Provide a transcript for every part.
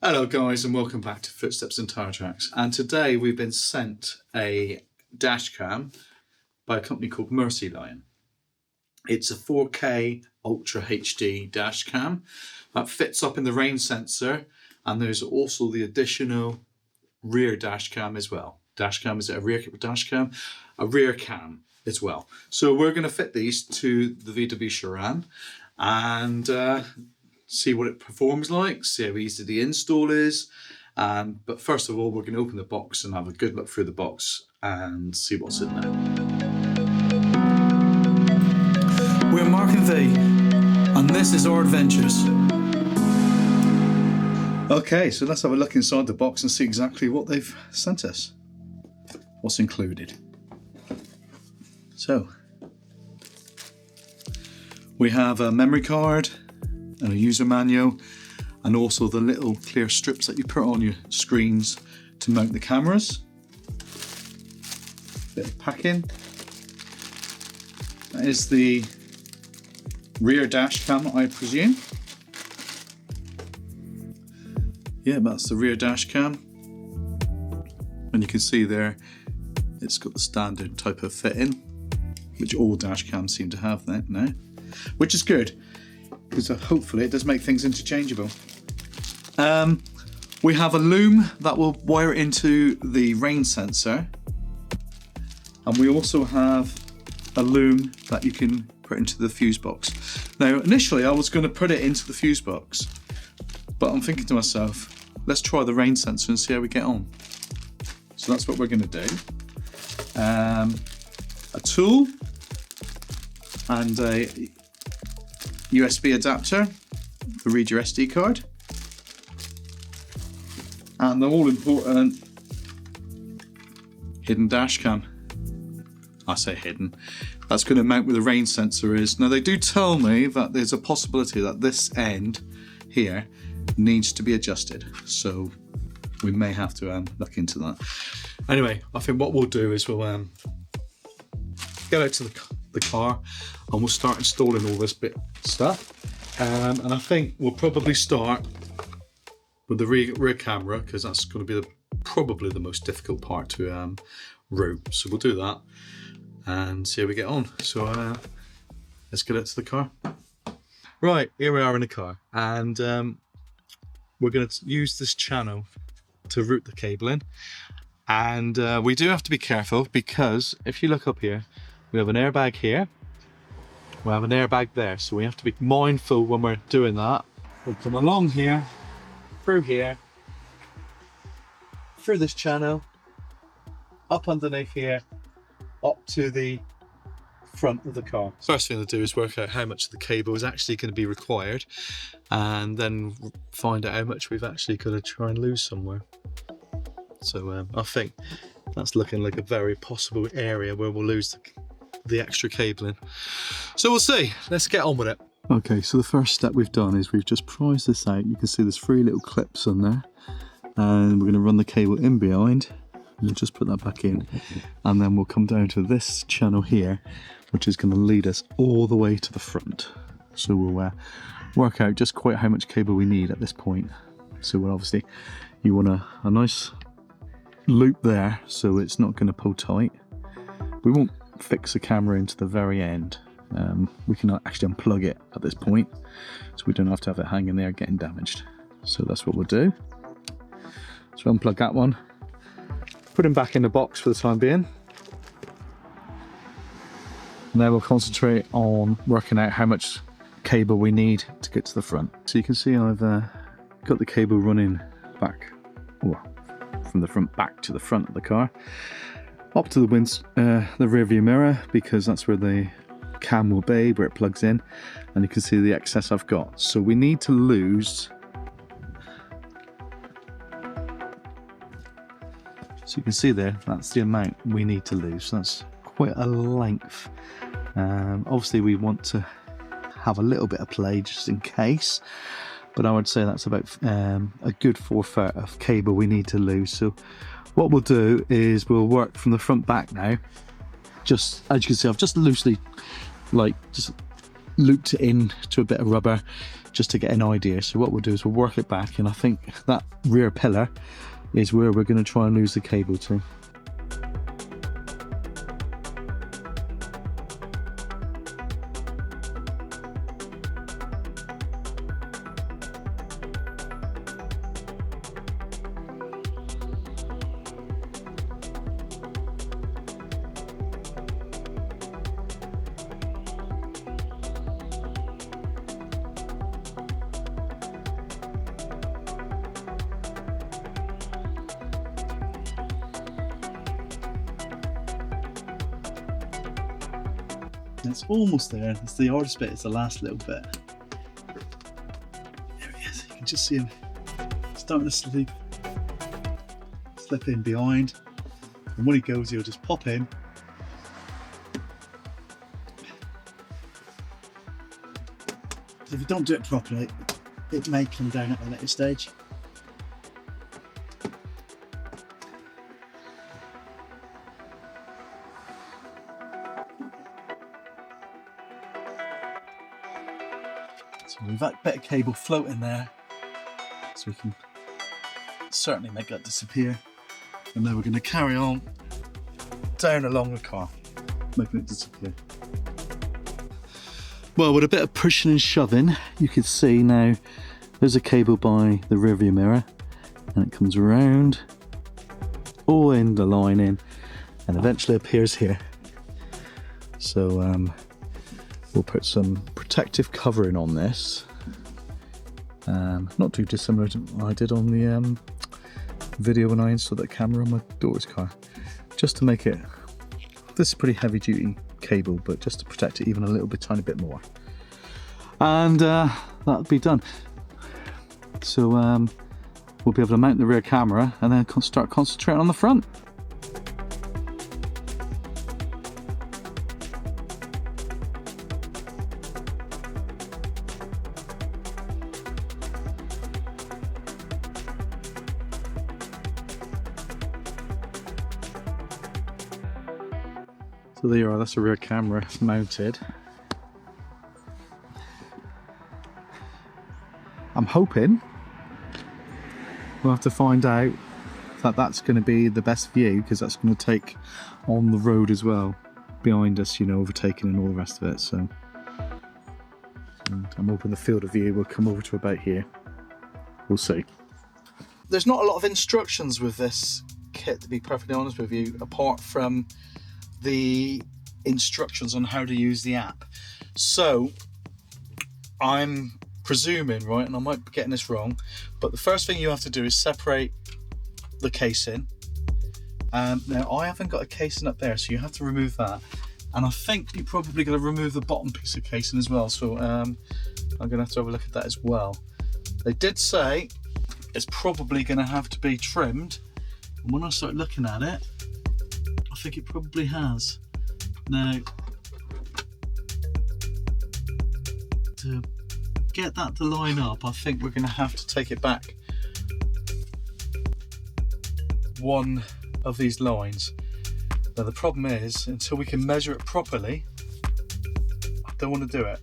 Hello guys and welcome back to Footsteps and Tyretracks, and today we've been sent a dash cam by a company called Mercylion. It's a 4K Ultra HD dash cam that fits up in the rain sensor, and there's also the additional rear dash cam as well. Dash cam, is it a rear dash cam? A rear cam as well. So we're going to fit these to the VW Charan and see what it performs like, see how easy the install is. But first of all, we're going to open the box and have a good look through the box and see what's in there. We're Mark and V, and this is our adventures. Okay, so let's have a look inside the box and see exactly what they've sent us. What's included. So, we have a memory card, and a user manual, and also the little clear strips that you put on your screens to mount the cameras. Bit of packing. That is the rear dash cam, I presume. Yeah, that's the rear dash cam. And you can see there, it's got the standard type of fitting, which all dash cams seem to have that now, which is good, because hopefully it does make things interchangeable. We have a loom that will wire into the rain sensor, and we also have a loom that you can put into the fuse box. Now initially I was going to put it into the fuse box, but I'm thinking to myself, let's try the rain sensor and see how we get on. So that's what we're going to do. A tool and a USB adapter to read your SD card, and the all important hidden dash cam. I say hidden, that's going to mount where the rain sensor is. Now they do tell me that there's a possibility that this end here needs to be adjusted, so we may have to look into that. Anyway, I think what we'll do is we'll get out to the car and we'll start installing all this bit stuff, and I think we'll probably start with the rear camera, because that's going to be probably the most difficult part to route. So we'll do that and see how we get on. So let's get out to the car. Right, here we are in the car, and we're going to use this channel to route the cabling, and we do have to be careful, because if you look up here, we have an airbag here, we have an airbag there, so we have to be mindful when we're doing that. We'll come along here, through this channel, up underneath here, up to the front of the car. First thing to do is work out how much of the cable is actually going to be required, and then find out how much we've actually got to try and lose somewhere. So I think that's looking like a very possible area where we'll lose the extra cabling. So we'll see, let's get on with it. Okay, so the first step we've done is we've just prized this out. You can see there's 3 little clips on there, and we're going to run the cable in behind. We'll just put that back in, and then we'll come down to this channel here, which is going to lead us all the way to the front. So we'll work out just quite how much cable we need at this point. So we'll obviously, you want a nice loop there, so it's not going to pull tight. We won't fix the camera into the very end. We can actually unplug it at this point, so we don't have to have it hanging there getting damaged. So that's what we'll do. So unplug that one, put him back in the box for the time being, and then we'll concentrate on working out how much cable we need to get to the front. So you can see I've got the cable running back, well, from the front back to the front of the car, up to the rear view mirror, because that's where the cam will be, where it plugs in, and you can see the excess I've got. So we need to lose, so you can see there, that's the amount we need to lose. So that's quite a length. Obviously we want to have a little bit of play just in case, but I would say that's about a good 4 foot of cable we need to lose. So what we'll do is we'll work from the front back now. Just as you can see, I've just loosely just looped it in to a bit of rubber just to get an idea. So what we'll do is we'll work it back, and I think that rear pillar is where we're going to try and lose the cable to. It's almost there. It's the hardest bit, it's the last little bit. There he is. You can just see him starting to slip in behind. And when he goes, he'll just pop in. If you don't do it properly, it may come down at a later stage. So we've got a bit of cable floating there, so we can certainly make that disappear. And then we're going to carry on down along the car, making it disappear. Well, with a bit of pushing and shoving, you can see now there's a cable by the rearview mirror, and it comes around all in the lining and eventually appears here. So we'll put some protective covering on this, not too dissimilar to what I did on the video when I installed that camera on my daughter's car, just to make it, this is pretty heavy duty cable, but just to protect it even a little bit, tiny bit more, and that'll be done. So we'll be able to mount the rear camera and then start concentrating on the front. So there you are, that's the rear camera mounted. I'm hoping we'll have to find out that that's going to be the best view, because that's going to take on the road as well behind us, you know, overtaking and all the rest of it. So I'm hoping the field of view will come over to about here. We'll see. There's not a lot of instructions with this kit, to be perfectly honest with you, apart from the instructions on how to use the app. So I'm presuming, right, and I might be getting this wrong, but the first thing you have to do is separate the casing. Now I haven't got a casing up there, so you have to remove that, and I think you're probably going to remove the bottom piece of casing as well, so I'm going to have to have a look at that as well. They did say it's probably going to have to be trimmed, and when I started looking at it, I think it probably has. Now, to get that to line up, I think we're going to have to take it back one of these lines. Now the problem is, until we can measure it properly, I don't want to do it.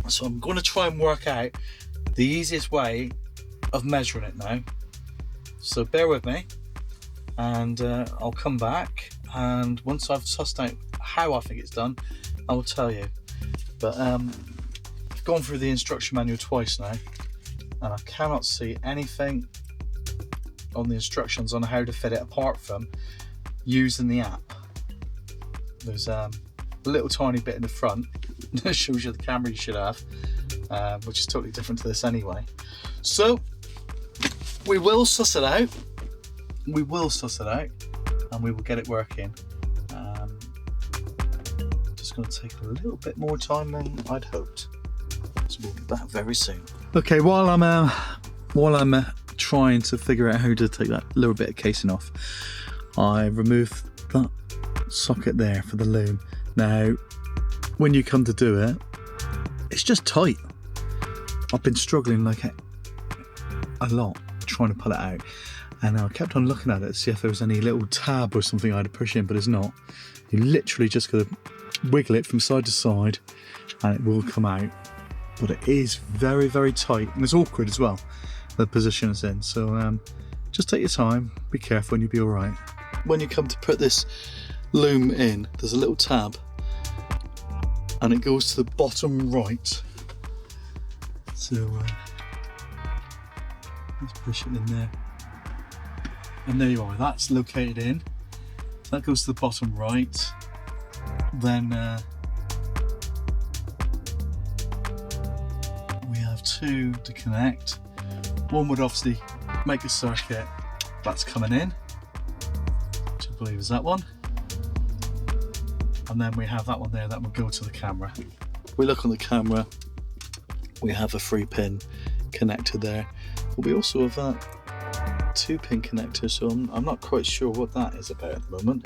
So I'm going to try and work out the easiest way of measuring it now. So bear with me, and I'll come back, and once I've sussed out how I think it's done, I will tell you. But I've gone through the instruction manual twice now, and I cannot see anything on the instructions on how to fit it apart from using the app. There's a little tiny bit in the front that shows you the camera you should have, which is totally different to this anyway. So we will suss it out. We will suss it out, and we will get it working. Just going to take a little bit more time than I'd hoped. So we'll be back very soon. Okay, while I'm trying to figure out how to take that little bit of casing off, I removed that socket there for the loom. Now, when you come to do it, it's just tight. I've been struggling like a lot trying to pull it out, and I kept on looking at it to see if there was any little tab or something I had to push in, but it's not. You literally just got to wiggle it from side to side and it will come out. But it is very, very tight, and it's awkward as well, the position it's in. So just take your time, be careful, and you'll be all right. When you come to put this loom in, there's a little tab, and it goes to the bottom right. So let's push it in there. And there you are, that's located in. That goes to the bottom right. Then we have two to connect. One would obviously make a circuit, that's coming in, which I believe is that one. And then we have that one there that will go to the camera. We look on the camera, we have a 3-pin connector there, but we also have that 2-pin connector, so I'm not quite sure what that is about at the moment.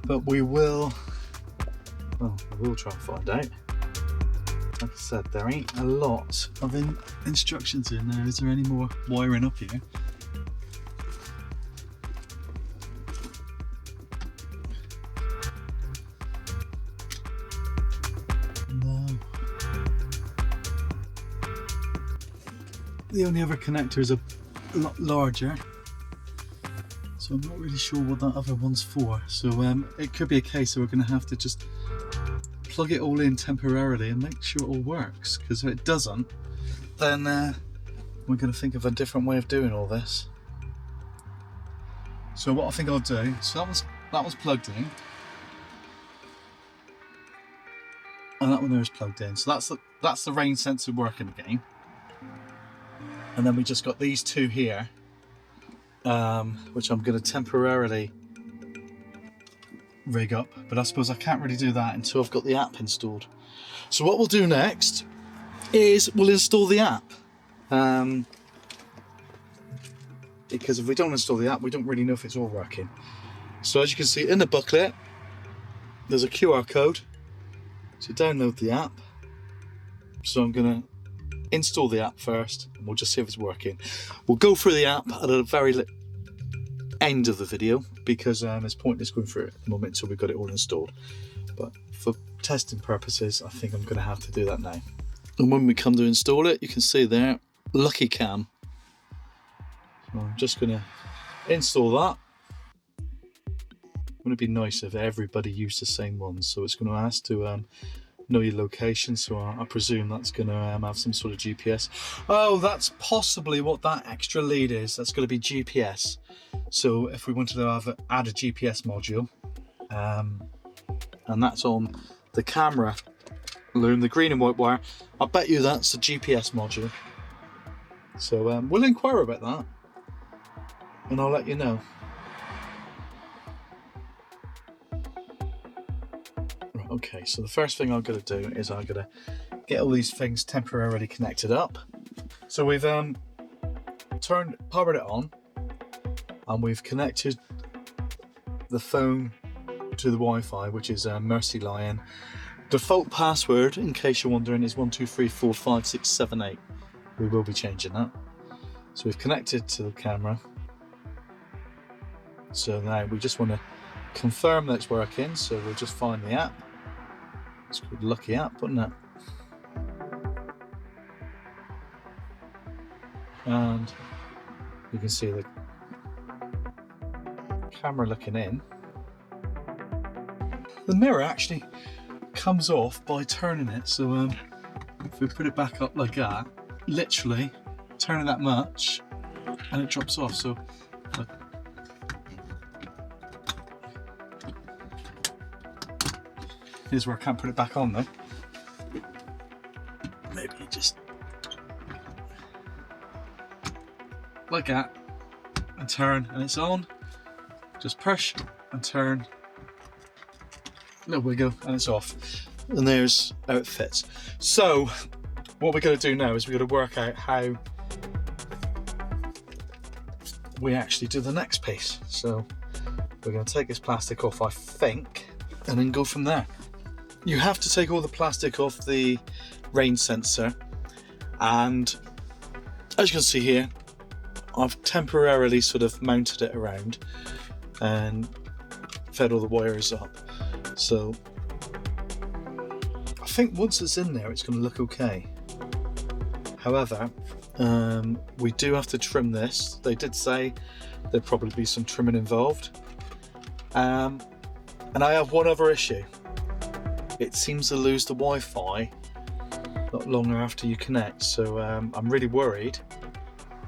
But we will try and find out. Like I said, there ain't a lot of instructions in there. Is there any more wiring up here? No. The only other connector is a lot larger, so I'm not really sure what that other one's for. So it could be a case that we're going to have to just plug it all in temporarily and make sure it all works, because if it doesn't, then we're going to think of a different way of doing all this. So what I think I'll do, so that was plugged in, and that one there is plugged in, so that's the rain sensor working again. And then we just got these two here, which I'm going to temporarily rig up, but I suppose I can't really do that until I've got the app installed. So what we'll do next is we'll install the app, because if we don't install the app, we don't really know if it's all working. So as you can see in the booklet, there's a QR code to download the app. So I'm going to install the app first, and we'll just see if it's working. We'll go through the app at the very end of the video, because it's pointless going through it at the moment until we've got it all installed. But for testing purposes, I think I'm going to have to do that now. And when we come to install it, you can see there, Lucky Cam. So I'm just going to install that. Wouldn't it be nice if everybody used the same one? So it's going to ask to know your location, so I presume that's going to have some sort of GPS. Oh, that's possibly what that extra lead is. That's going to be GPS. So if we wanted to add a GPS module, and that's on the camera loom, the green and white wire, I bet you that's the GPS module. So we'll inquire about that, and I'll let you know. Okay, so the first thing I'm going to do is I'm going to get all these things temporarily connected up. So we've powered it on, and we've connected the phone to the Wi-Fi, which is Mercylion. Default password, in case you're wondering, is 12345678. We will be changing that. So we've connected to the camera. So now we just want to confirm that it's working, so we'll just find the app. It's called Lucky App, isn't it? And you can see the camera looking in. The mirror actually comes off by turning it, so if we put it back up like that, literally turn it that much and it drops off. So look. Here's where I can't put it back on though. Maybe just like that and turn and it's on. Just push and turn. Little wiggle and it's off. And there's how it fits. So what we're going to do now is we're going to work out how we actually do the next piece. So we're going to take this plastic off, I think, and then go from there. You have to take all the plastic off the rain sensor, and as you can see here, I've temporarily sort of mounted it around and fed all the wires up. So I think once it's in there, it's going to look okay. However, we do have to trim this. They did say there'd probably be some trimming involved. And I have one other issue. It seems to lose the Wi-Fi not long after you connect, so I'm really worried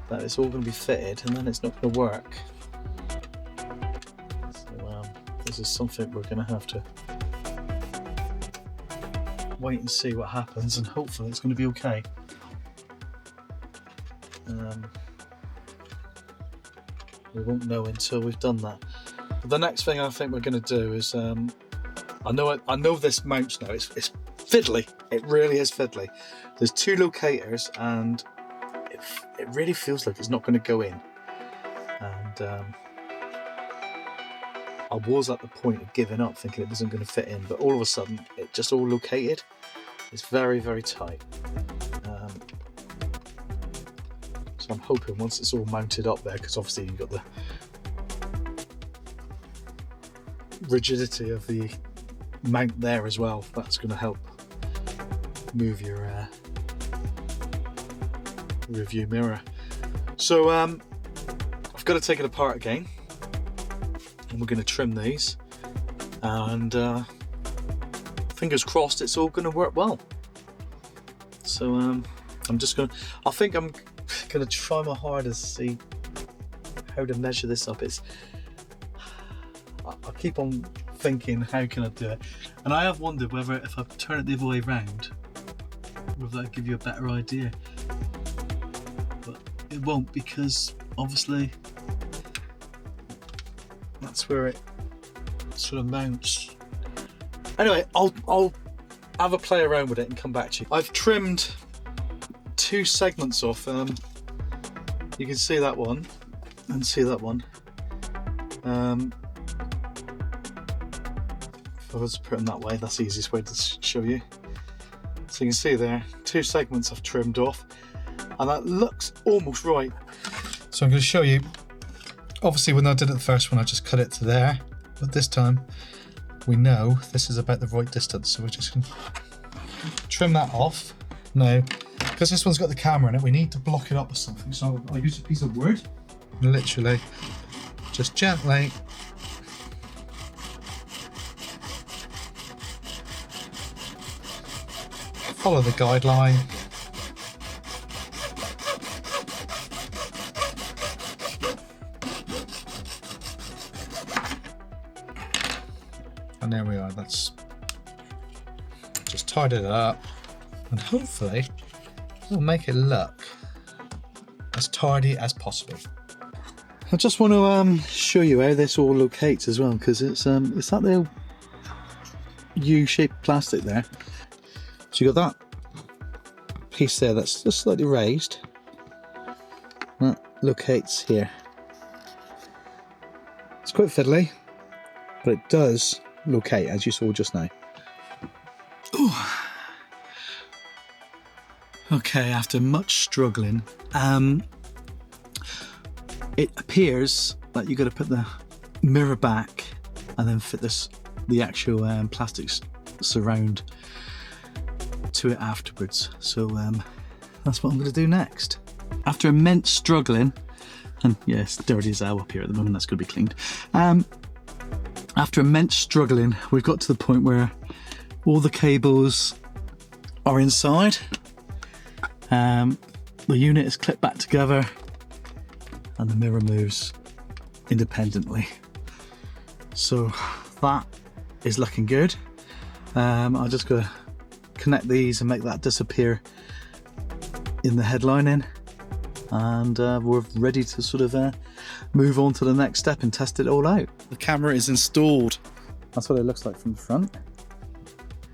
that it's all going to be fitted and then it's not going to work. So this is something we're going to have to wait and see what happens, and hopefully it's going to be okay. We won't know until we've done that. But the next thing I think we're going to do is I know this mounts now. It's fiddly. It really is fiddly. There's two locators, and it really feels like it's not going to go in. And I was at the point of giving up, thinking it wasn't going to fit in, but all of a sudden it just all located. It's very, very tight. So I'm hoping once it's all mounted up there, because obviously you've got the rigidity of the mount there as well, that's going to help move your rearview mirror. So I've got to take it apart again, and we're going to trim these, and fingers crossed it's all going to work well. So I think I'm going to try my hardest to see how to measure this up. I keep on thinking, how can I do it? And I have wondered whether if I turn it the other way around, whether that'll give you a better idea. But it won't, because obviously that's where it sort of mounts. Anyway, I'll have a play around with it and come back to you. I've trimmed two segments off. You can see that one and see that one. If I was to put them that way, that's the easiest way to show you. So you can see there, two segments I've trimmed off, and that looks almost right. So I'm going to show you. Obviously when I did it the first one, I just cut it to there, but this time we know this is about the right distance, so we're just going to trim that off. Now, because this one's got the camera in it, we need to block it up with something, so I'll use a piece of wood, literally just gently follow the guideline. And there we are, that's just tied it up, and hopefully we'll make it look as tidy as possible. I just want to show you how this all locates as well, because it's that little U-shaped plastic there. So you got that piece there that's just slightly raised. That locates here. It's quite fiddly, but it does locate, as you saw just now. Ooh. Okay, after much struggling, it appears that you've got to put the mirror back and then fit the actual plastic surround to it afterwards. So that's what I'm going to do next. After immense struggling, and yeah, it's dirty as hell up here at the moment, that's going to be cleaned. After immense struggling, we've got to the point where all the cables are inside. The unit is clipped back together and the mirror moves independently. So that is looking good. I'll just go connect these and make that disappear in the headlining, and we're ready to sort of move on to the next step and test it all out. The camera is installed. That's what it looks like from the front.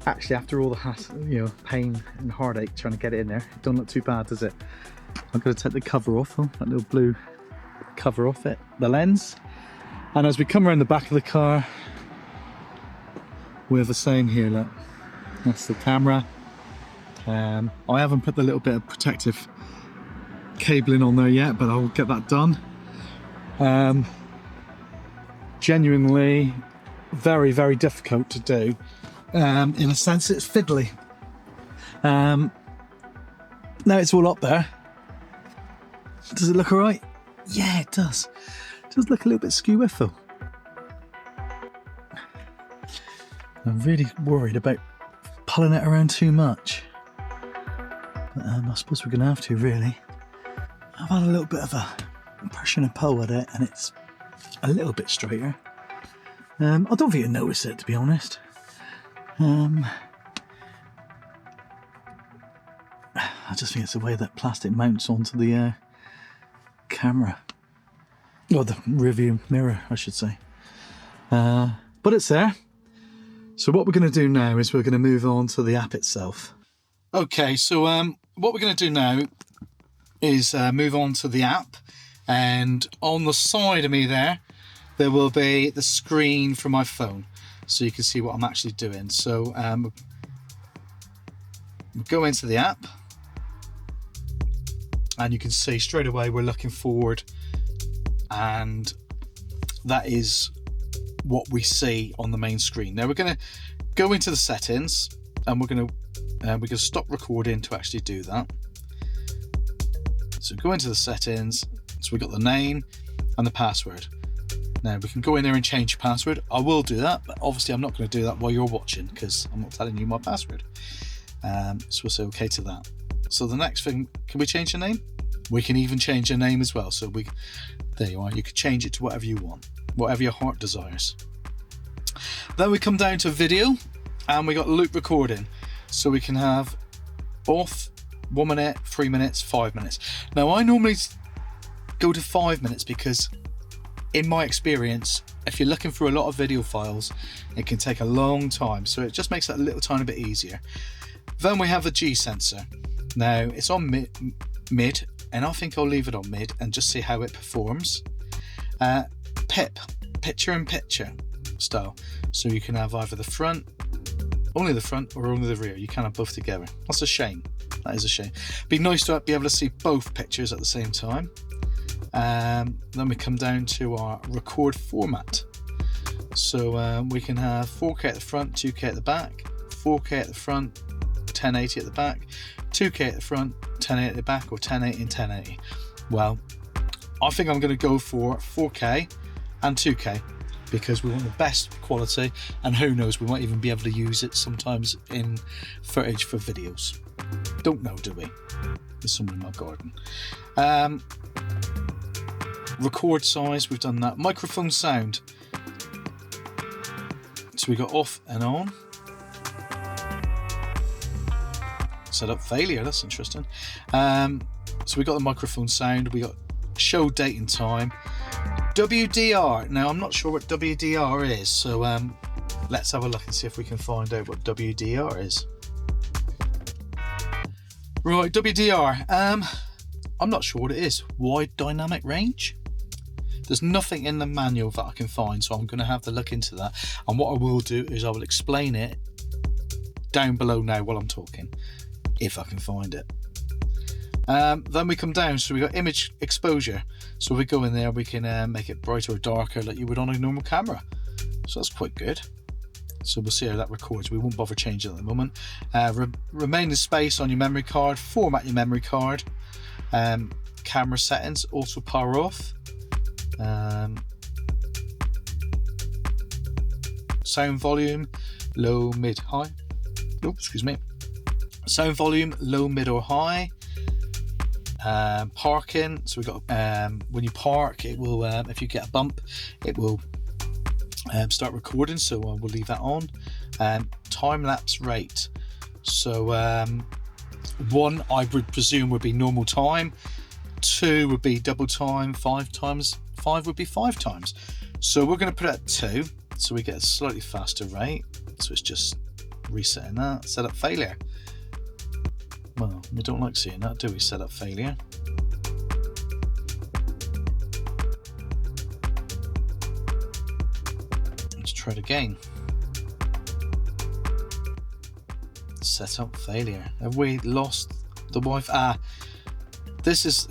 Actually, after all the hassle, pain and heartache trying to get it in there, it don't look too bad, does it? I'm going to take the cover off, that little blue cover off it, the lens. And as we come around the back of the car, we have the same here, look. That's the camera. I haven't put the little bit of protective cabling on there yet, but I'll get that done. Genuinely, very, very difficult to do. In a sense, it's fiddly. Now it's all up there. Does it look all right? Yeah, it does. It does look a little bit skew-wiffle. I'm really worried about pulling it around too much. But I suppose we're going to have to, really. I've had a little bit of a push and a pull with it, and it's a little bit straighter. I don't think you notice it, to be honest. I just think it's the way that plastic mounts onto the camera. Or the rearview mirror, I should say. But it's there. So what we're going to do now is we're going to move on to the app itself. Okay, so what we're going to do now is move on to the app. And on the side of me there will be the screen from my phone. So you can see what I'm actually doing. So we'll go into the app. And you can see straight away we're looking forward. And that is what we see on the main screen. Now we're going to go into the settings, and we're going to stop recording to actually do that. So go into the settings. So we've got the name and the password. Now we can go in there and change your password. I will do that, but obviously I'm not going to do that while you're watching because I'm not telling you my password. So we'll say okay to that. So the next thing, can we change the name? We can even change the name as well. So there you are. You can change it to whatever you want, whatever your heart desires. Then we come down to video, and we got loop recording. So we can have off 1 minute, 3 minutes, 5 minutes. Now I normally go to 5 minutes because in my experience, if you're looking for a lot of video files, it can take a long time. So it just makes it a little tiny bit easier. Then we have the G sensor. Now it's on mid, and I think I'll leave it on mid and just see how it performs. PIP, picture in picture style. So you can have either the front, only the front, or only the rear. You can't have both together. That's a shame. That is a shame. Be nice to be able to see both pictures at the same time. Then we come down to our record format. So we can have 4K at the front, 2K at the back, 4K at the front, 1080 at the back, 2K at the front, 1080 at the back, or 1080 and 1080. Well, I think I'm going to go for 4K and 2K because we want the best quality, and who knows, we might even be able to use it sometimes in footage for videos. Don't know, do we? There's someone in my garden. Record size, we've done that. Microphone sound. So we got off and on. Set up failure, that's interesting. So we got the microphone sound, we got show date and time. WDR, now I'm not sure what WDR is, so let's have a look and see if we can find out what WDR is. Right, WDR, I'm not sure what it is. Wide dynamic range? There's nothing in the manual that I can find, so I'm going to have to look into that. And what I will do is I will explain it down below now while I'm talking, if I can find it. Then we come down, so we got image exposure. So we go in there, we can make it brighter or darker like you would on a normal camera. So that's quite good. So we'll see how that records. We won't bother changing it at the moment. Remain in space on your memory card. Format your memory card. Camera settings, auto power off. Sound volume, low, mid, high. Oh, excuse me. Sound volume, low, mid, or high. Parking. So we got when you park, it will if you get a bump, it will start recording. So we'll leave that on. Time lapse rate. So 1, I would presume, would be normal time. 2 would be double time. 5 would be 5 times. So we're going to put it at 2, so we get a slightly faster rate. So it's just resetting that. Setup failure. Well, we don't like seeing that, do we? Setup failure. Let's try it again. Setup failure. Have we lost the Wi-Fi? This is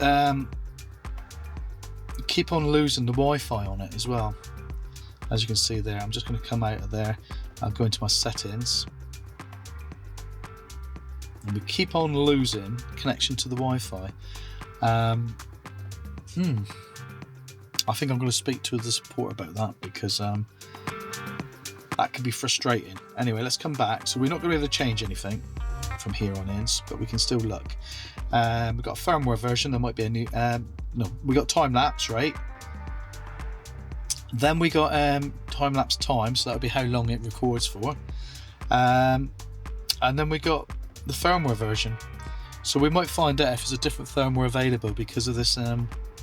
keep on losing the Wi-Fi on it as well. As you can see there, I'm just going to come out of there. I'll go into my settings. And we keep on losing connection to the Wi-Fi. I think I'm going to speak to the support about that, because that can be frustrating. Anyway, let's come back. So we're not going to be able to change anything from here on in, but we can still look. We've got a firmware version. There might be a new no, we got time lapse, right? Then we got time lapse time, so that'll be how long it records for. And then we got the firmware version. So we might find out if there's a different firmware available because of this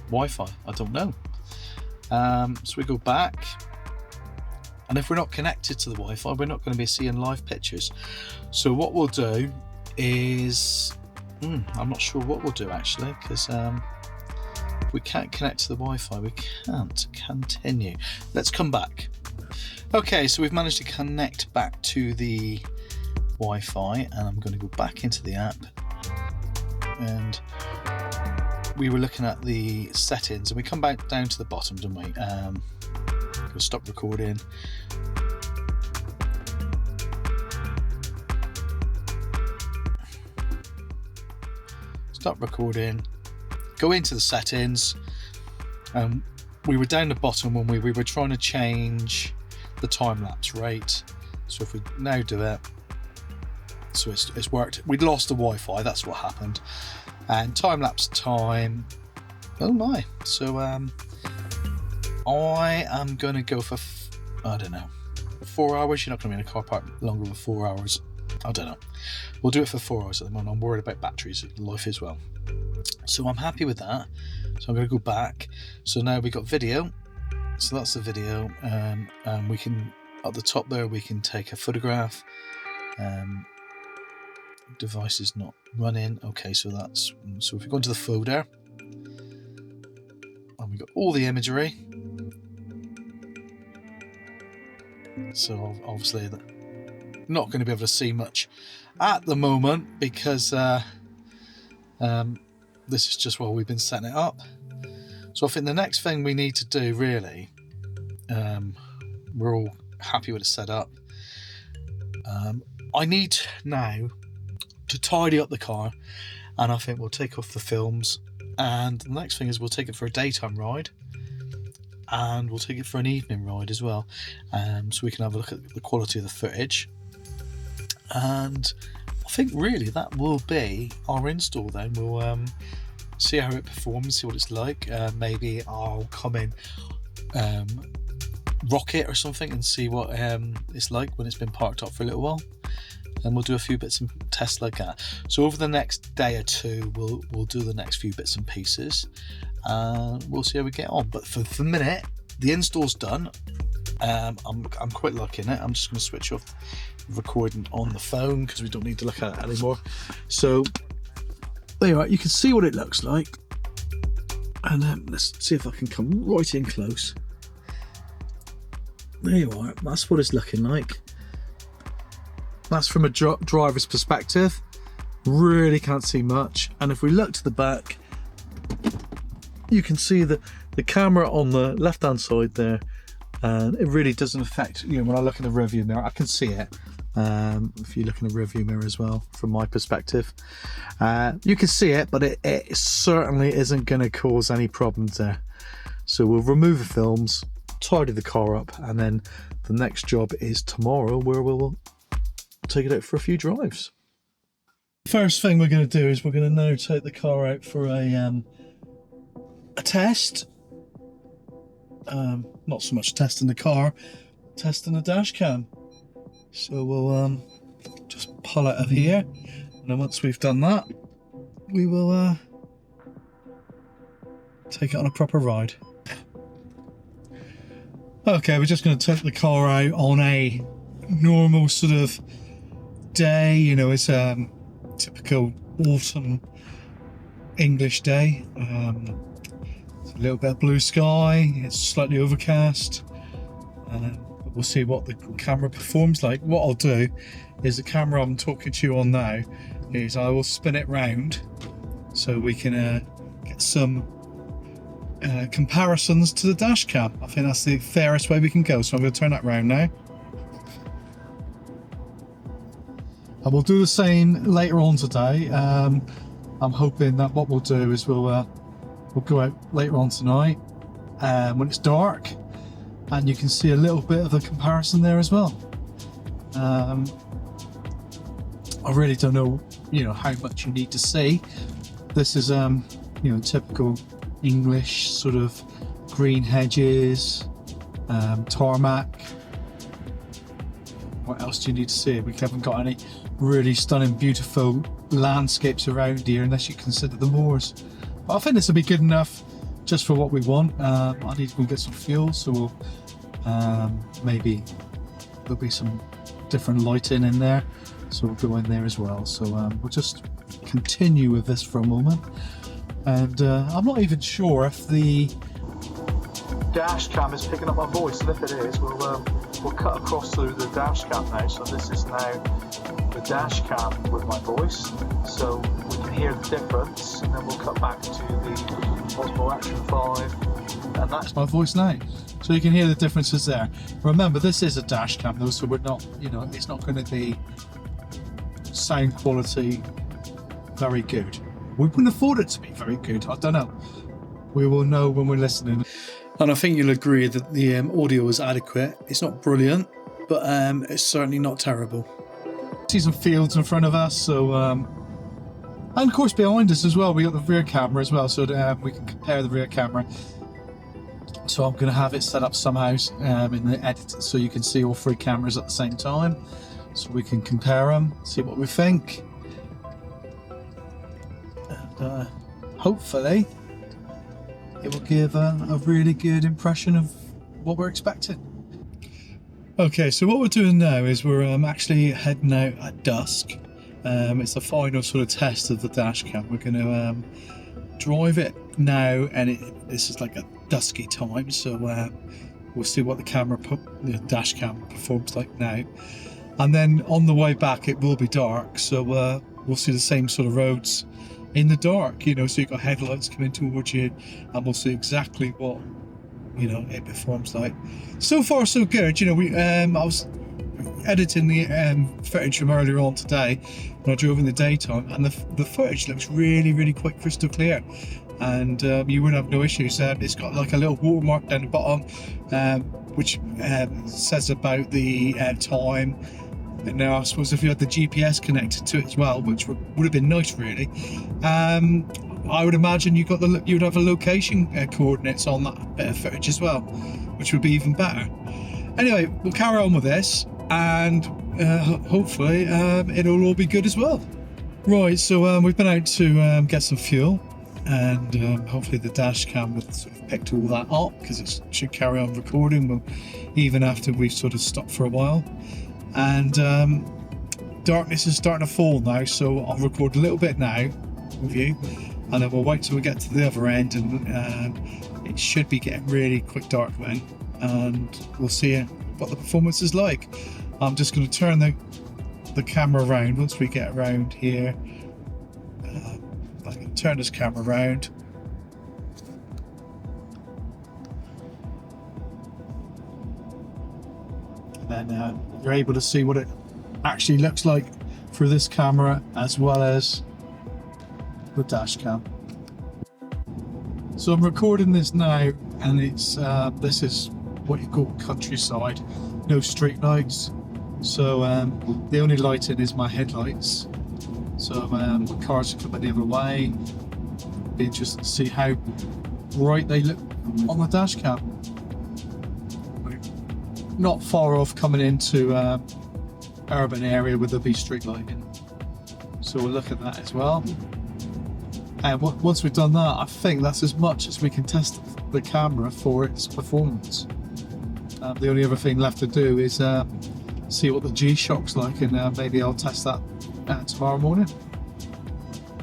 Wi-Fi. I don't know. So we go back, and if we're not connected to the Wi-Fi, we're not going to be seeing live pictures. So what we'll do is, I'm not sure what we'll do actually, because if we can't connect to the Wi-Fi, we can't continue. Let's come back. Okay, so we've managed to connect back to the Wi-Fi, and I'm going to go back into the app, and we were looking at the settings, and we come back down to the bottom, don't we? We'll stop recording. Stop recording. Go into the settings. We were down the bottom when we were trying to change the time lapse rate. So if we now do it, so it's worked. We'd lost the Wi-Fi. That's what happened. And time lapse time. Oh my! So I am going to go for I don't know, 4 hours. You're not going to be in a car park longer than 4 hours. I don't know. We'll do it for 4 hours at the moment. I'm worried about batteries life as well. So I'm happy with that. So I'm going to go back. So now we got video. So that's the video. And we can, at the top there, we can take a photograph. Device is not running. Okay, so if we go into the folder, and we got all the imagery. So obviously not going to be able to see much at the moment, because this is just while we've been setting it up. So I think the next thing we need to do, really, we're all happy with the setup. I need now to tidy up the car, and I think we'll take off the films, and the next thing is we'll take it for a daytime ride, and we'll take it for an evening ride as well, so we can have a look at the quality of the footage. And I think really that will be our install then. We'll see how it performs, see what it's like. Maybe I'll come in rocket or something and see what it's like when it's been parked up for a little while, and we'll do a few bits and tests like that. So over the next day or two, we'll do the next few bits and pieces, and we'll see how we get on. But for the minute, the install's done. I'm quite liking it. I'm just going to switch off recording on the phone because we don't need to look at it anymore. So there you are. You can see what it looks like, and let's see if I can come right in close. There you are. That's what it's looking like. That's from a driver's perspective. Really can't see much. And if we look to the back, you can see the camera on the left hand side there, and it really doesn't affect, when I look in the rearview mirror, I can see it. If you look in the rearview mirror as well, from my perspective, you can see it, but it certainly isn't going to cause any problems there. So we'll remove the films, tidy the car up, and then the next job is tomorrow, where we'll take it out for a few drives. First thing we're going to do is we're going to now take the car out for a test. Not so much testing the car, testing the dash cam. So we'll just pull out of here, and then once we've done that, we will take it on a proper ride. Okay, we're just going to take the car out on a normal sort of day. It's a typical autumn English day. It's a little bit of blue sky, it's slightly overcast, but we'll see what the camera performs like. What I'll do is the camera I'm talking to you on now is I will spin it round so we can get some comparisons to the dash cam. I think that's the fairest way we can go. So I'm going to turn that round now. And we'll do the same later on today. I'm hoping that what we'll do is we'll go out later on tonight when it's dark, and you can see a little bit of the comparison there as well. I really don't know, how much you need to see. This is, typical English sort of green hedges, tarmac. What else do you need to see? We haven't got any really stunning, beautiful landscapes around here unless you consider the moors. But I think this will be good enough just for what we want. I need to go get some fuel, so we'll maybe there'll be some different lighting in there, so we'll go in there as well. So we'll just continue with this for a moment, and I'm not even sure if the dash cam is picking up my voice, and if it is, we'll cut across through the dash cam now. So this is now the dash cam with my voice, so we can hear the difference, and then we'll cut back to the Osmo Action 5, and that's my voice now. So you can hear the differences there. Remember, this is a dash cam though, so we're not, it's not going to be sound quality very good. We wouldn't afford it to be very good. I don't know. We will know when we're listening. And I think you'll agree that the audio is adequate. It's not brilliant, but it's certainly not terrible. See some fields in front of us, so and of course behind us as well, we got the rear camera as well, so that we can compare the rear camera. So I'm going to have it set up somehow in the edit, so you can see all three cameras at the same time, so we can compare them, see what we think, and hopefully it will give a really good impression of what we're expecting. Okay, so what we're doing now is we're actually heading out at dusk. It's the final sort of test of the dash cam. We're going to drive it now, and this is like a dusky time, so we'll see what the dash cam performs like now. And then on the way back it will be dark, so we'll see the same sort of roads in the dark, so you've got headlights coming towards you, and we'll see exactly what it performs like. So far so good. I was editing the footage from earlier on today when I drove in the daytime, and the footage looks really quite crystal clear, and you wouldn't have no issues. It's got like a little watermark down the bottom, which says about the time. Now I suppose if you had the GPS connected to it as well, which would have been nice really, I would imagine you'd have a location coordinates on that bit of footage as well, which would be even better. Anyway, we'll carry on with this, and hopefully it'll all be good as well. Right, so we've been out to get some fuel, and hopefully the dash cam will sort of picked all that up, because it should carry on recording even after we've sort of stopped for a while. And darkness is starting to fall now, so I'll record a little bit now with you, and then we'll wait till we get to the other end, and it should be getting really quick dark then, and we'll see what the performance is like. I'm just going to turn the camera around once we get around here. I can turn this camera around. And then you're able to see what it actually looks like through this camera as well as the dash cam. So I'm recording this now, and it's this is what you call countryside, no street lights, so the only lighting is my headlights. So the cars are coming the other way. Be interested to see how bright they look on the dash cam. We're not far off coming into urban area where there'll be street lighting, so we'll look at that as well. And once we've done that, I think that's as much as we can test the camera for its performance. The only other thing left to do is see what the G-Shock's like, and maybe I'll test that tomorrow morning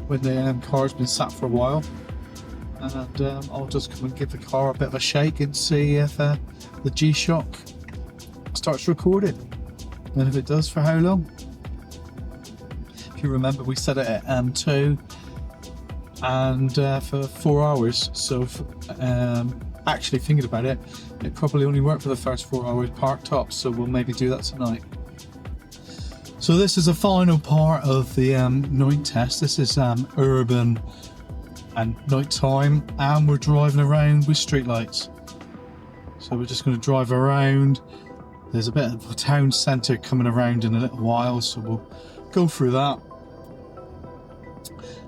when the car's been sat for a while, and I'll just come and give the car a bit of a shake and see if the G-Shock starts recording, and if it does, for how long. If you remember, we set it at 2, and for 4 hours. So actually thinking about it, it probably only worked for the first 4 hours parked up, so we'll maybe do that tonight. So this is the final part of the night test. This is urban and night time, and we're driving around with street lights. So we're just going to drive around. There's a bit of a town centre coming around in a little while, so we'll go through that.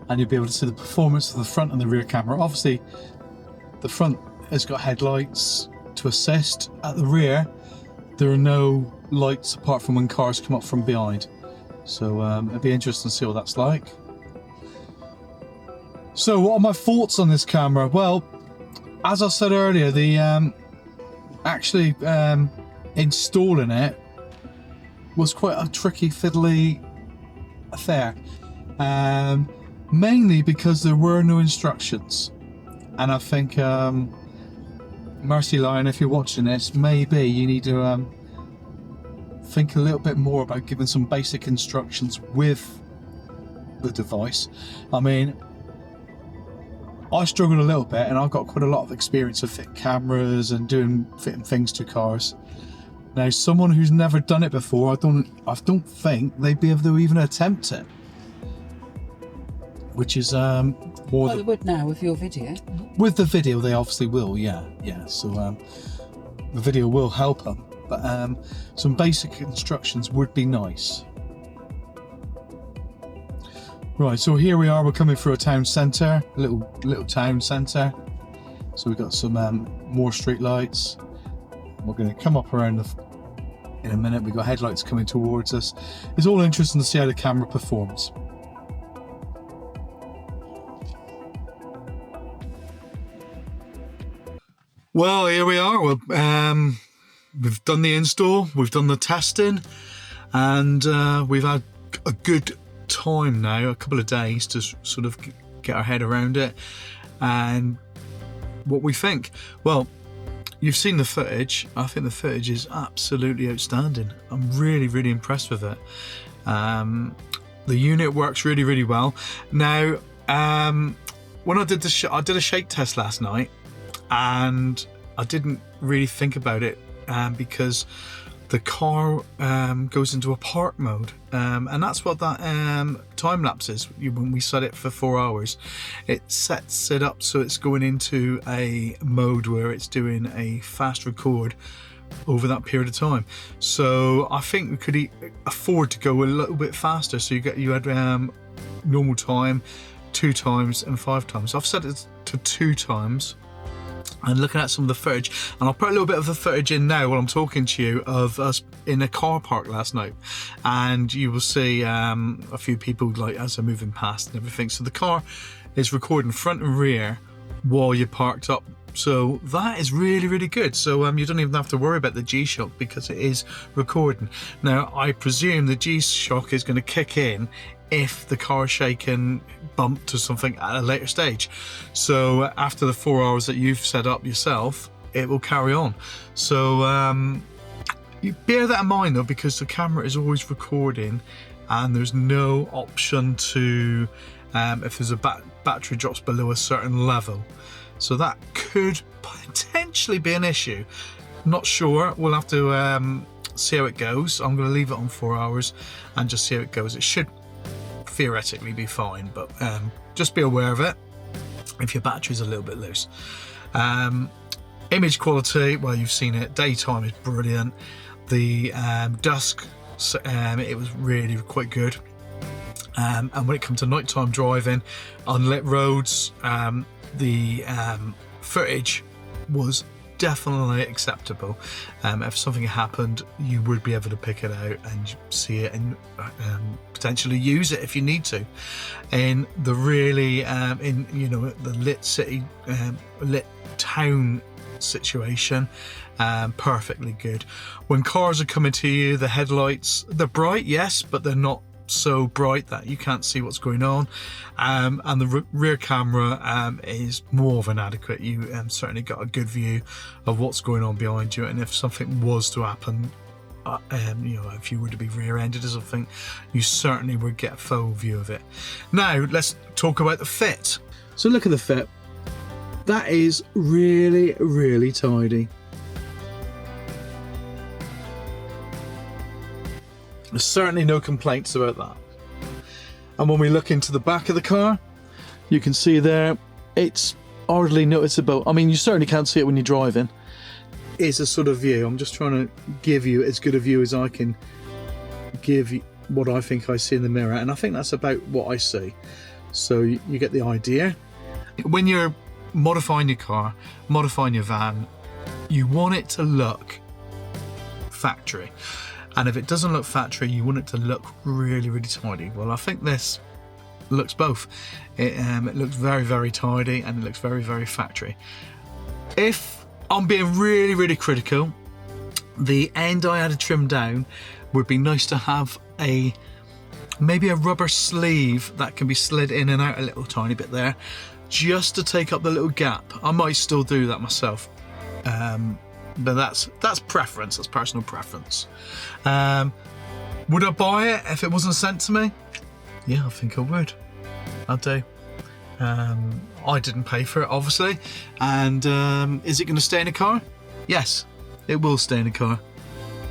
And you'll be able to see the performance of the front and the rear camera. Obviously, the front has got headlights to assist. At the rear, there are no lights apart from when cars come up from behind. So it'll be interesting to see what that's like. So what are my thoughts on this camera? Well, as I said earlier, the actually installing it was quite a tricky, fiddly affair. Mainly because there were no instructions, and I think Mercylion, if you're watching this, maybe you need to think a little bit more about giving some basic instructions with the device. I mean, I struggled a little bit, and I've got quite a lot of experience of fitting cameras and fitting things to cars. Now, someone who's never done it before, I don't think they'd be able to even attempt it. Which is more. Well, they would now with your video. With the video, they obviously will, yeah. So the video will help them, but some basic instructions would be nice. Right, so here we are. We're coming through a town centre, a little town centre. So we've got some more street lights. We're going to come up around in a minute. We've got headlights coming towards us. It's all interesting to see how the camera performs. Well, here we are. We've done the install, we've done the testing, and we've had a good time now, a couple of days to sort of get our head around it and what we think. Well, you've seen the footage. I think the footage is absolutely outstanding. I'm really, really impressed with it. The unit works really, really well. Now, when I did I did a shake test last night, and I didn't really think about it because the car goes into a park mode, and that's what that time lapse is. When we set it for 4 hours, it sets it up so it's going into a mode where it's doing a fast record over that period of time. So I think we could afford to go a little bit faster. So you had normal time, 2 times, and 5 times. I've set it to 2 times. And looking at some of the footage, and I'll put a little bit of the footage in now while I'm talking to you of us in a car park last night, and you will see a few people like as they're moving past and everything. So the car is recording front and rear while you're parked up. So that is really, really good. So you don't even have to worry about the G-Shock because it is recording. Now, I presume the G-Shock is going to kick in if the car is shaken, bump to something at a later stage. So after the 4 hours that you've set up yourself, it will carry on. So you bear that in mind though, because the camera is always recording, and there's no option to if there's a battery drops below a certain level. So that could potentially be an issue. Not sure. We'll have to see how it goes. I'm going to leave it on 4 hours and just see how it goes. It should theoretically be fine, but just be aware of it if your battery's a little bit loose. Image quality, well, you've seen it. Daytime is brilliant. The dusk, it was really quite good. And when it comes to nighttime driving, unlit roads, the footage was definitely acceptable. If something happened, you would be able to pick it out and see it and potentially use it if you need to. In the really the lit city, lit town situation, perfectly good. When cars are coming to you, the headlights, they're bright, yes, but they're not so bright that you can't see what's going on, and the rear camera is more than adequate. You certainly got a good view of what's going on behind you, and if something was to happen, if you were to be rear-ended or something, you certainly would get a full view of it. Now let's talk about the fit. So look at the fit. That is really, really tidy. There's certainly no complaints about that. And when we look into the back of the car, you can see there, it's hardly noticeable. I mean, you certainly can't see it when you're driving. It's a sort of view. I'm just trying to give you as good a view as I can give you what I think I see in the mirror. And I think that's about what I see. So you get the idea. When you're modifying your car, modifying your van, you want it to look factory. And if it doesn't look factory, you want it to look really, really tidy. Well, I think this looks both. It looks very, very tidy, and it looks very, very factory. If I'm being really, really critical, the end I had to trim down would be nice to have maybe a rubber sleeve that can be slid in and out a little tiny bit there, just to take up the little gap. I might still do that myself. But that's preference, that's personal preference. Would I buy it if it wasn't sent to me? Yeah, I think I would. I do. I didn't pay for it, obviously. And is it going to stay in a car? Yes, it will stay in a car.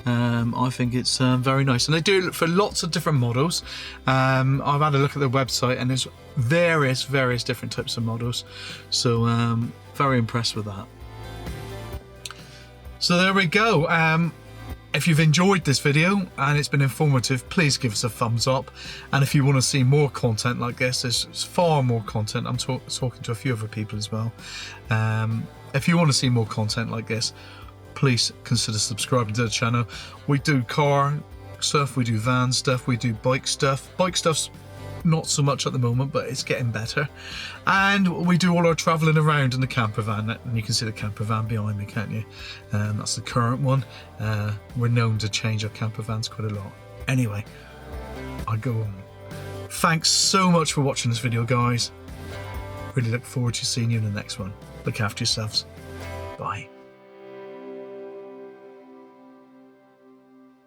I think it's very nice, and they do it for lots of different models. I've had a look at their website, and there's various different types of models. So very impressed with that. So there we go. If you've enjoyed this video and it's been informative, please give us a thumbs up. And if you want to see more content like this, there's far more content. I'm talking to a few other people as well. If you want to see more content like this, please consider subscribing to the channel. We do car stuff, we do van stuff, we do bike stuff. Bike stuff's not so much at the moment, but it's getting better. And we do all our travelling around in the camper van, and you can see the camper van behind me, can't you? That's the current one. We're known to change our camper vans quite a lot. Anyway, I go on. Thanks so much for watching this video, guys. Really look forward to seeing you in the next one. Look after yourselves. Bye.